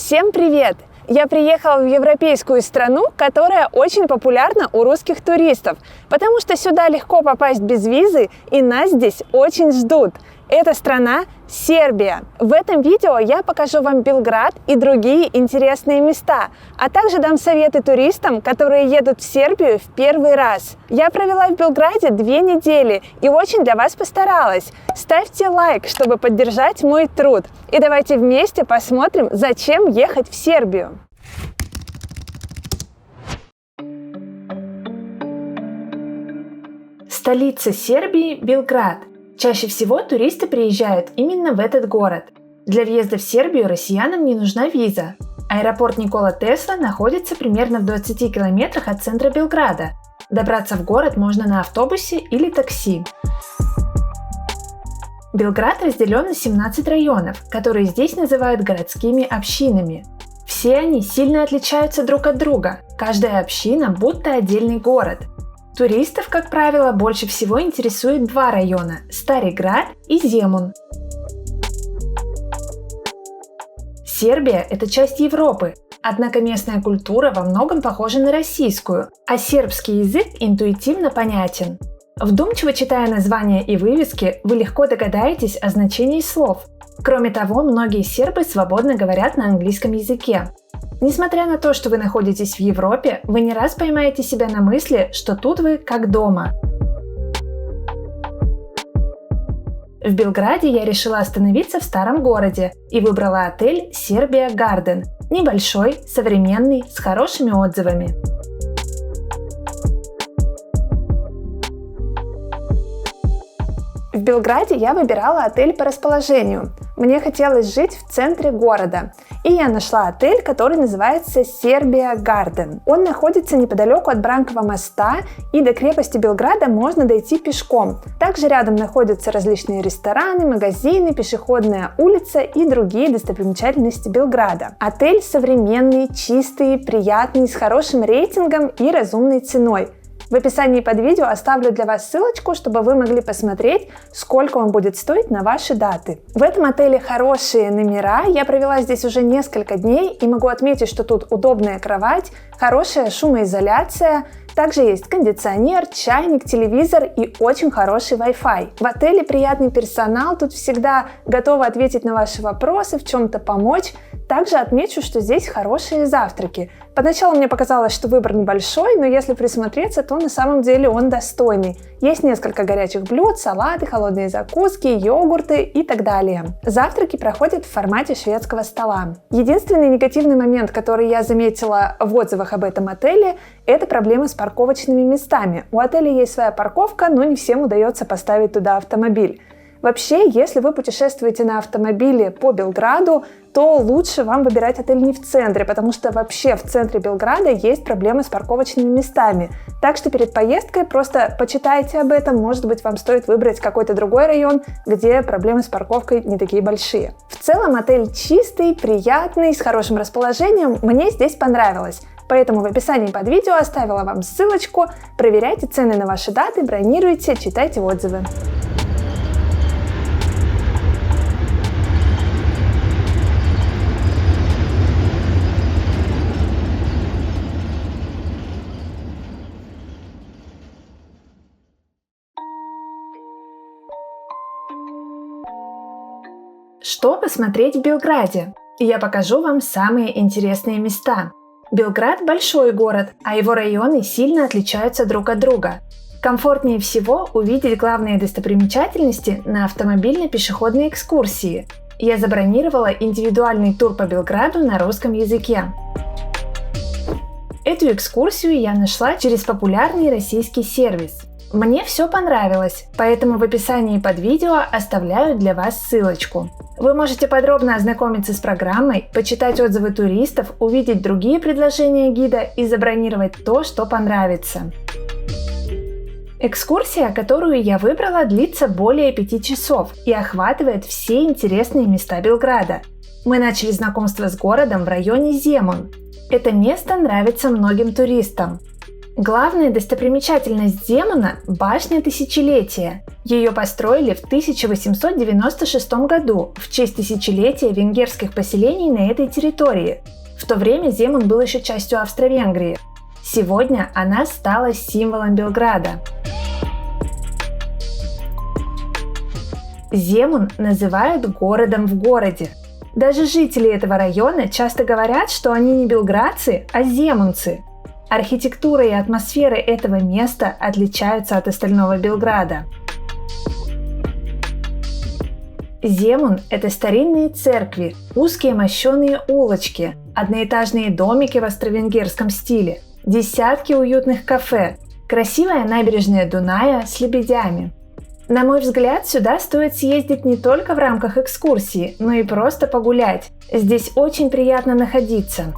Всем привет! Я приехала в европейскую страну, которая очень популярна у русских туристов, потому что сюда легко попасть без визы, и нас здесь очень ждут. Эта страна – Сербия. В этом видео я покажу вам Белград и другие интересные места, а также дам советы туристам, которые едут в Сербию в первый раз. Я провела в Белграде 2 недели и очень для вас постаралась. Ставьте лайк, чтобы поддержать мой труд. И давайте вместе посмотрим, зачем ехать в Сербию. Столица Сербии – Белград. Чаще всего туристы приезжают именно в этот город. Для въезда в Сербию россиянам не нужна виза. Аэропорт Никола Тесла находится примерно в 20 километрах от центра Белграда. Добраться в город можно на автобусе или такси. Белград разделен на 17 районов, которые здесь называют городскими общинами. Все они сильно отличаются друг от друга. Каждая община будто отдельный город. Туристов, как правило, больше всего интересует 2 района – Старый Град и Земун. Сербия – это часть Европы, однако местная культура во многом похожа на российскую, а сербский язык интуитивно понятен. Вдумчиво читая названия и вывески, вы легко догадаетесь о значении слов. Кроме того, многие сербы свободно говорят на английском языке. Несмотря на то, что вы находитесь в Европе, вы не раз поймаете себя на мысли, что тут вы как дома. В Белграде я решила остановиться в старом городе и выбрала отель Serbia Garden. Небольшой, современный, с хорошими отзывами. В Белграде я выбирала отель по расположению. Мне хотелось жить в центре города. И я нашла отель, который называется Serbia Garden. Он находится неподалеку от Бранкова моста, и до крепости Белграда можно дойти пешком. Также рядом находятся различные рестораны, магазины, пешеходная улица и другие достопримечательности Белграда. Отель современный, чистый, приятный, с хорошим рейтингом и разумной ценой. В описании под видео оставлю для вас ссылочку, чтобы вы могли посмотреть, сколько он будет стоить на ваши даты. В этом отеле хорошие номера, я провела здесь уже несколько дней и могу отметить, что тут удобная кровать, хорошая шумоизоляция, также есть кондиционер, чайник, телевизор и очень хороший Wi-Fi. В отеле приятный персонал, тут всегда готовы ответить на ваши вопросы, в чем-то помочь. Также отмечу, что здесь хорошие завтраки. Поначалу мне показалось, что выбор небольшой, но если присмотреться, то на самом деле он достойный. Есть несколько горячих блюд, салаты, холодные закуски, йогурты и так далее. Завтраки проходят в формате шведского стола. Единственный негативный момент, который я заметила в отзывах об этом отеле, это проблемы с парковочными местами. У отеля есть своя парковка, но не всем удается поставить туда автомобиль. Вообще, если вы путешествуете на автомобиле по Белграду, то лучше вам выбирать отель не в центре, потому что вообще в центре Белграда есть проблемы с парковочными местами. Так что перед поездкой просто почитайте об этом, может быть, вам стоит выбрать какой-то другой район, где проблемы с парковкой не такие большие. В целом отель чистый, приятный, с хорошим расположением, мне здесь понравилось. Поэтому в описании под видео оставила вам ссылочку, проверяйте цены на ваши даты, бронируйте, читайте отзывы. Что посмотреть в Белграде? Я покажу вам самые интересные места. Белград – большой город, а его районы сильно отличаются друг от друга. Комфортнее всего увидеть главные достопримечательности на автомобильно-пешеходной экскурсии. Я забронировала индивидуальный тур по Белграду на русском языке. Эту экскурсию я нашла через популярный российский сервис. Мне все понравилось, поэтому в описании под видео оставляю для вас ссылочку. Вы можете подробно ознакомиться с программой, почитать отзывы туристов, увидеть другие предложения гида и забронировать то, что понравится. Экскурсия, которую я выбрала, длится более 5 часов и охватывает все интересные места Белграда. Мы начали знакомство с городом в районе Земун. Это место нравится многим туристам. Главная достопримечательность Земуна – башня Тысячелетия. Ее построили в 1896 году в честь тысячелетия венгерских поселений на этой территории. В то время Земун был еще частью Австро-Венгрии. Сегодня она стала символом Белграда. Земун называют городом в городе. Даже жители этого района часто говорят, что они не белградцы, а земунцы. Архитектура и атмосфера этого места отличаются от остального Белграда. Земун – это старинные церкви, узкие мощеные улочки, одноэтажные домики в австро-венгерском стиле, десятки уютных кафе, красивая набережная Дуная с лебедями. На мой взгляд, сюда стоит съездить не только в рамках экскурсии, но и просто погулять. Здесь очень приятно находиться.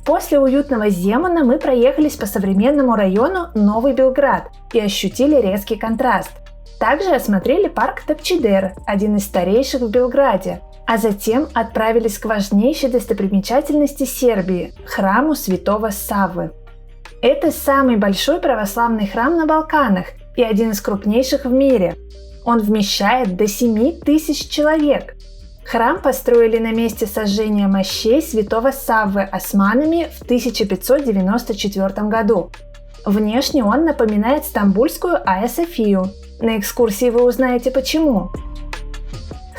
После уютного Земуна мы проехались по современному району Новый Белград и ощутили резкий контраст. Также осмотрели парк Тапчидер, один из старейших в Белграде, а затем отправились к важнейшей достопримечательности Сербии – храму святого Саввы. Это самый большой православный храм на Балканах и один из крупнейших в мире. Он вмещает до 7000 человек. Храм построили на месте сожжения мощей святого Саввы османами в 1594 году. Внешне он напоминает стамбульскую Айя-Софию. На экскурсии вы узнаете почему.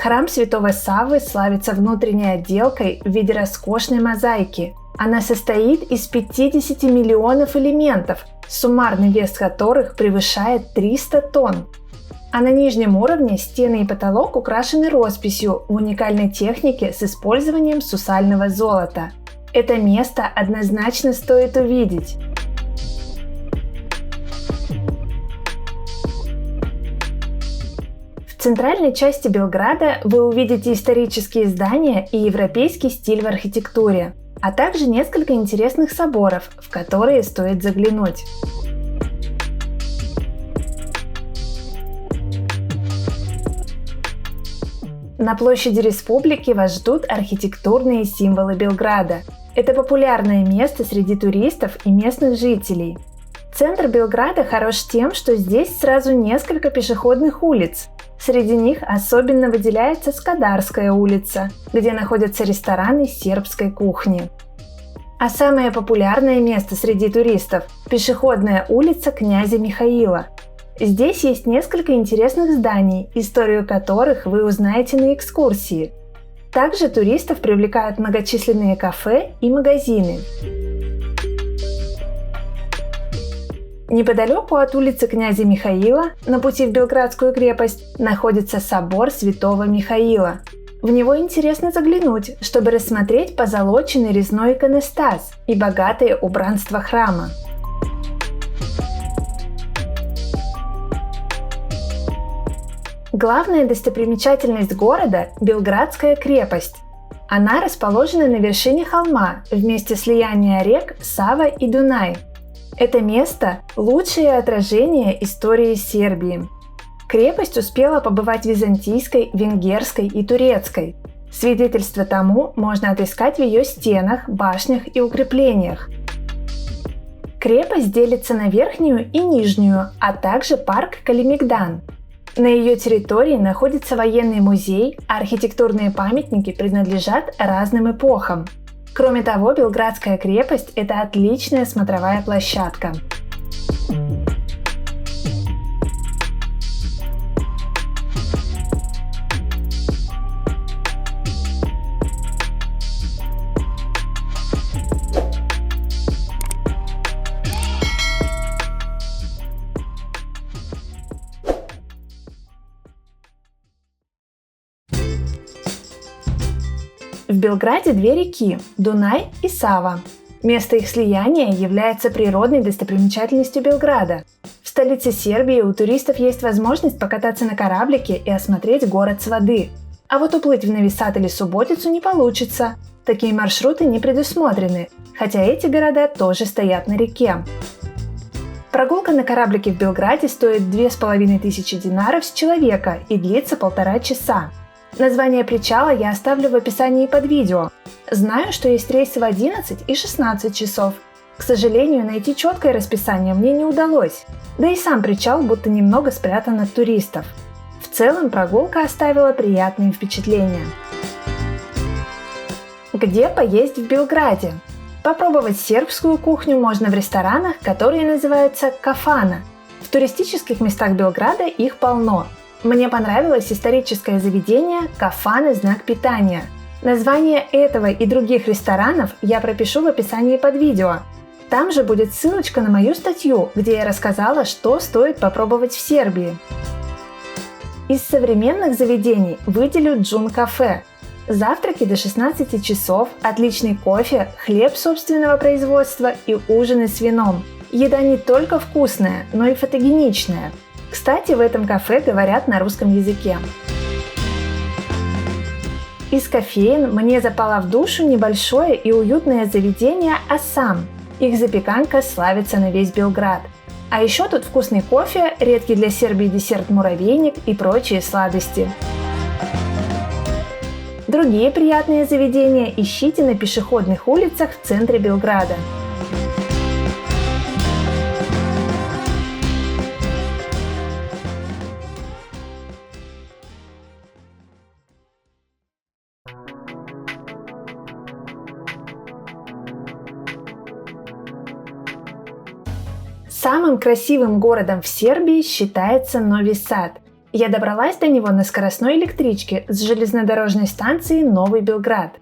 Храм святого Саввы славится внутренней отделкой в виде роскошной мозаики. Она состоит из 50 миллионов элементов, суммарный вес которых превышает 300 тонн. А на нижнем уровне стены и потолок украшены росписью в уникальной технике с использованием сусального золота. Это место однозначно стоит увидеть. В центральной части Белграда вы увидите исторические здания и европейский стиль в архитектуре, а также несколько интересных соборов, в которые стоит заглянуть. На площади Республики вас ждут архитектурные символы Белграда. Это популярное место среди туристов и местных жителей. Центр Белграда хорош тем, что здесь сразу несколько пешеходных улиц. Среди них особенно выделяется Скадарская улица, где находятся рестораны сербской кухни. А самое популярное место среди туристов – пешеходная улица князя Михаила. Здесь есть несколько интересных зданий, историю которых вы узнаете на экскурсии. Также туристов привлекают многочисленные кафе и магазины. Неподалеку от улицы князя Михаила, на пути в Белградскую крепость, находится собор Святого Михаила. В него интересно заглянуть, чтобы рассмотреть позолоченный резной иконостас и богатое убранство храма. Главная достопримечательность города – Белградская крепость. Она расположена на вершине холма в месте слияния рек Сава и Дунай. Это место – лучшее отражение истории Сербии. Крепость успела побывать византийской, венгерской и турецкой. Свидетельство тому можно отыскать в ее стенах, башнях и укреплениях. Крепость делится на верхнюю и нижнюю, а также парк Калимигдан. На ее территории находится военный музей, а архитектурные памятники принадлежат разным эпохам. Кроме того, Белградская крепость – это отличная смотровая площадка. В Белграде две реки – Дунай и Сава. Место их слияния является природной достопримечательностью Белграда. В столице Сербии у туристов есть возможность покататься на кораблике и осмотреть город с воды. А вот уплыть в Нови Сад или Субботицу не получится. Такие маршруты не предусмотрены, хотя эти города тоже стоят на реке. Прогулка на кораблике в Белграде стоит 2500 динаров с человека и длится 1,5 часа. Название причала я оставлю в описании под видео. Знаю, что есть рейсы в 11 и 16 часов. К сожалению, найти четкое расписание мне не удалось. Да и сам причал будто немного спрятан от туристов. В целом прогулка оставила приятные впечатления. Где поесть в Белграде? Попробовать сербскую кухню можно в ресторанах, которые называются кафана. В туристических местах Белграда их полно. Мне понравилось историческое заведение «Кафана. Знак питания». Название этого и других ресторанов я пропишу в описании под видео. Там же будет ссылочка на мою статью, где я рассказала, что стоит попробовать в Сербии. Из современных заведений выделю Джун-кафе. Завтраки до 16 часов, отличный кофе, хлеб собственного производства и ужины с вином. Еда не только вкусная, но и фотогеничная. Кстати, в этом кафе говорят на русском языке. Из кофеен мне запало в душу небольшое и уютное заведение «Асам». Их запеканка славится на весь Белград. А еще тут вкусный кофе, редкий для Сербии десерт муравейник и прочие сладости. Другие приятные заведения ищите на пешеходных улицах в центре Белграда. Самым красивым городом в Сербии считается Нови Сад. Я добралась до него на скоростной электричке с железнодорожной станции Новый Белград.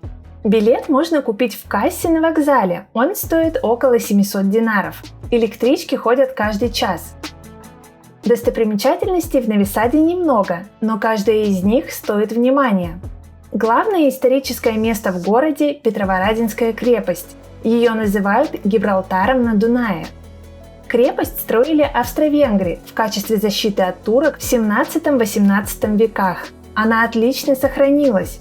Билет можно купить в кассе на вокзале, он стоит около 700 динаров. Электрички ходят каждый час. Достопримечательностей в Нови Саде немного, но каждая из них стоит внимания. Главное историческое место в городе – Петроворадинская крепость. Ее называют Гибралтаром на Дунае. Крепость строили австро-венгры в качестве защиты от турок в 17-18 веках. Она отлично сохранилась.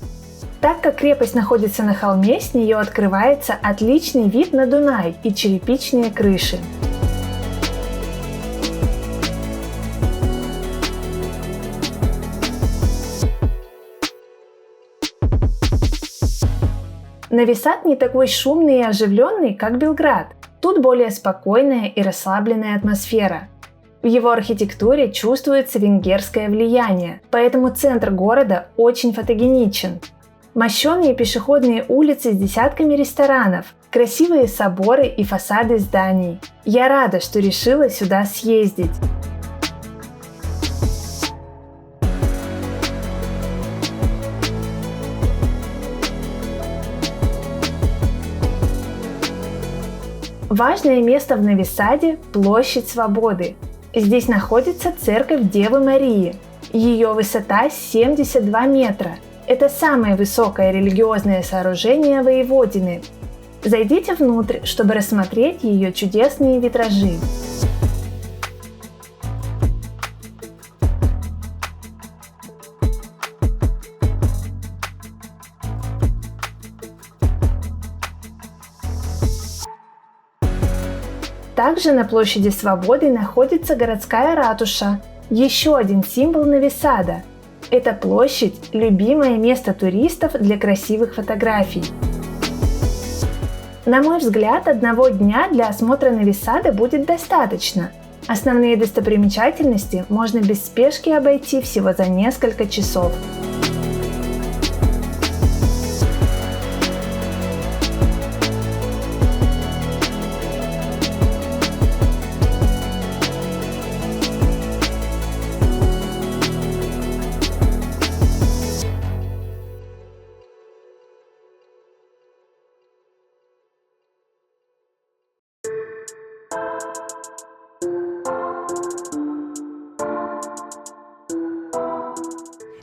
Так как крепость находится на холме, с нее открывается отличный вид на Дунай и черепичные крыши. Нови Сад не такой шумный и оживленный, как Белград. Тут более спокойная и расслабленная атмосфера. В его архитектуре чувствуется венгерское влияние, поэтому центр города очень фотогеничен. Мощеные пешеходные улицы с десятками ресторанов, красивые соборы и фасады зданий. Я рада, что решила сюда съездить. Важное место в Нови Саде – Площадь Свободы. Здесь находится церковь Девы Марии. Ее высота 72 метра. Это самое высокое религиозное сооружение Воеводины. Зайдите внутрь, чтобы рассмотреть ее чудесные витражи. Также на площади Свободы находится городская ратуша, еще один символ Нови Сада. Эта площадь – любимое место туристов для красивых фотографий. На мой взгляд, одного дня для осмотра Нови Сада будет достаточно. Основные достопримечательности можно без спешки обойти всего за несколько часов.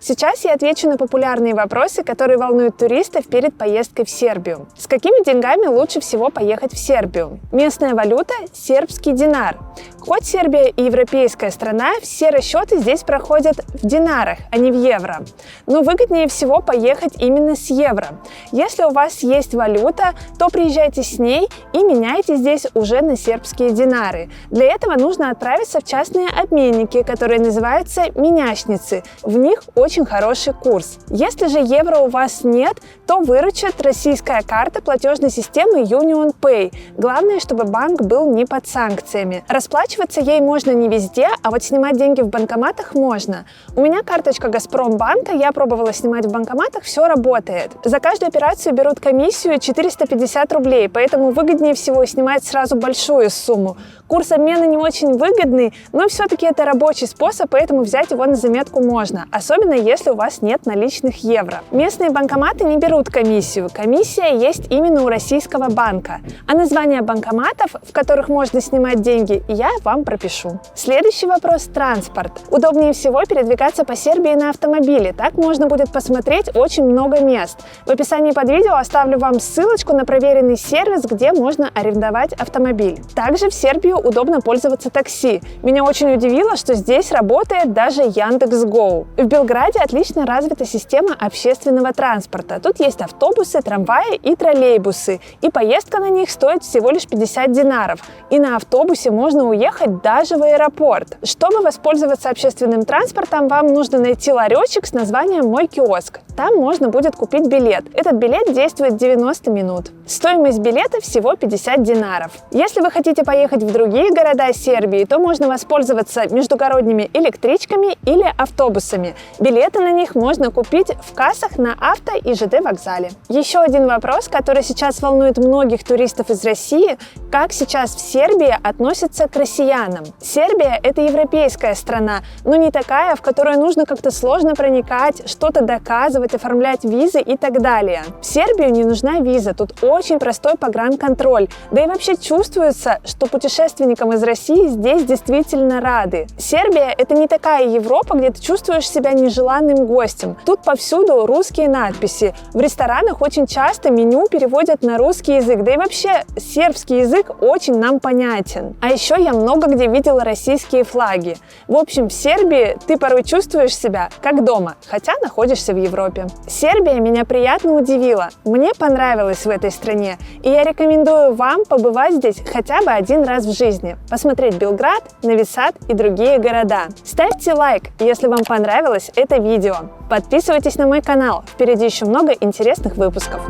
Сейчас я отвечу на популярные вопросы, которые волнуют туристов перед поездкой в Сербию. С какими деньгами лучше всего поехать в Сербию? Местная валюта – сербский динар. Хоть Сербия и европейская страна, все расчеты здесь проходят в динарах, а не в евро. Но выгоднее всего поехать именно с евро. Если у вас есть валюта, то приезжайте с ней и меняйте здесь уже на сербские динары. Для этого нужно отправиться в частные обменники, которые называются меняшницы. В них очень хороший курс. Если же евро у вас нет, то выручит российская карта платежной системы Union Pay. Главное, чтобы банк был не под санкциями. Расплачиваться ей можно не везде, а вот снимать деньги в банкоматах можно. У меня карточка Газпромбанка, я пробовала снимать в банкоматах, все работает. За каждую операцию берут комиссию 450 рублей, поэтому выгоднее всего снимать сразу большую сумму. Курс обмена не очень выгодный, но все-таки это рабочий способ, поэтому взять его на заметку можно, особенно если у вас нет наличных евро. Местные банкоматы не берут комиссию. Комиссия есть именно у российского банка. А название банкоматов, в которых можно снимать деньги, я вам пропишу. Следующий вопрос – транспорт. Удобнее всего передвигаться по Сербии на автомобиле. Так можно будет посмотреть очень много мест. В описании под видео оставлю вам ссылочку на проверенный сервис, где можно арендовать автомобиль. Также в Сербию удобно пользоваться такси. Меня очень удивило, что здесь работает даже Яндекс.Гоу. В Белграде отлично развита система общественного транспорта. Тут есть автобусы, трамваи и троллейбусы. И поездка на них стоит всего лишь 50 динаров. И на автобусе можно уехать даже в аэропорт. Чтобы воспользоваться общественным транспортом, вам нужно найти ларечек с названием «Мой киоск». Там можно будет купить билет. Этот билет действует 90 минут. Стоимость билета всего 50 динаров. Если вы хотите поехать в другие города Сербии, то можно воспользоваться междугородними электричками или автобусами. Билеты на них можно купить в кассах на авто и ЖД вокзале. Еще один вопрос, который сейчас волнует многих туристов из России: как сейчас в Сербии относятся к россиянам? Сербия – это европейская страна, но не такая, в которую нужно как-то сложно проникать, что-то доказывать, оформлять визы и так далее. В Сербию не нужна виза, тут очень простой погранконтроль. Да и вообще чувствуется, что путешественникам из России здесь действительно рады. Сербия – это не такая Европа, где ты чувствуешь себя нежеланным гостем. Тут повсюду русские надписи. В ресторанах очень часто меню переводят на русский язык, да и вообще сербский язык очень нам понятен. А еще я много где видела российские флаги. В общем, в Сербии ты порой чувствуешь себя как дома, хотя находишься в Европе. Сербия меня приятно удивила. Мне понравилось в этой стране, и я рекомендую вам побывать здесь хотя бы один раз в жизни, посмотреть Белград, Нови Сад и другие города. Ставьте лайк, если вам понравилось это видео. Подписывайтесь на мой канал, впереди еще много интересных выпусков.